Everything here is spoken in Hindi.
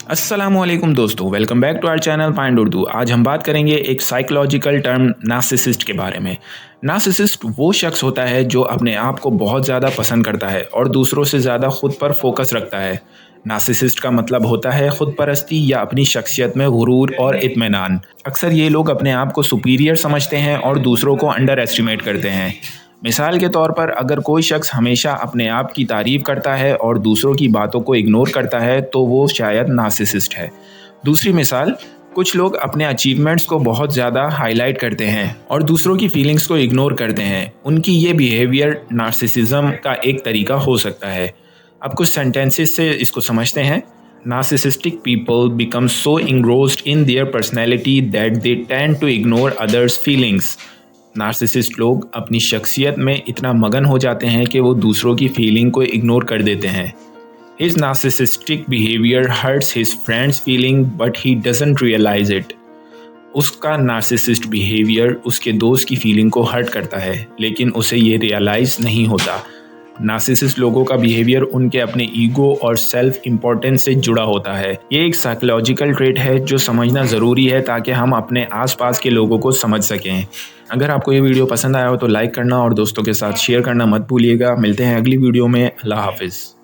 अस्सलामुअलैकुम दोस्तों, welcome back to our channel find Urdu. आज हम बात करेंगे एक साइकोलॉजिकल टर्म नार्सिसिस्ट के बारे में। नार्सिसिस्ट वो शख्स होता है जो अपने आप को बहुत ज़्यादा पसंद करता है और दूसरों से ज़्यादा खुद पर फोकस रखता है। नार्सिसिस्ट का मतलब होता है खुद परस्ती या अपनी शख्सियत में गुरूर और इत्मीनान। अक्सर ये लोग अपने आप को सुपीरियर समझते हैं और दूसरों को अंडर एस्टिमेट करते हैं। मिसाल के तौर पर अगर कोई शख्स हमेशा अपने आप की तारीफ करता है और दूसरों की बातों को इग्नोर करता है तो वो शायद नार्सिसिस्ट है। दूसरी मिसाल, कुछ लोग अपने अचीवमेंट्स को बहुत ज़्यादा हाईलाइट करते हैं और दूसरों की फीलिंग्स को इग्नोर करते हैं। उनकी ये बिहेवियर नार्सिसिज्म का एक तरीका हो सकता है। अब कुछ सेंटेंसेस से इसको समझते हैं। Narcissistic people become so engrossed in their personality that they tend to ignore others' feelings। Narcissist लोग अपनी शख्सियत में इतना मगन हो जाते हैं कि वो दूसरों की फीलिंग को इग्नोर कर देते हैं। His narcissistic behavior hurts his friend's feeling but he doesn't realize it। उसका नार्सिसिस्ट बिहेवियर उसके दोस्त की फीलिंग को हर्ट करता है लेकिन उसे ये रियलाइज़ नहीं होता। नार्सिसिस्ट लोगों का बिहेवियर उनके अपने ईगो और सेल्फ इम्पोर्टेंस से जुड़ा होता है। ये एक साइकोलॉजिकल ट्रेट है जो समझना ज़रूरी है ताकि हम अपने आसपास के लोगों को समझ सकें। अगर आपको ये वीडियो पसंद आया हो तो लाइक करना और दोस्तों के साथ शेयर करना मत भूलिएगा। मिलते हैं अगली वीडियो में। अल्लाह हाफिज़।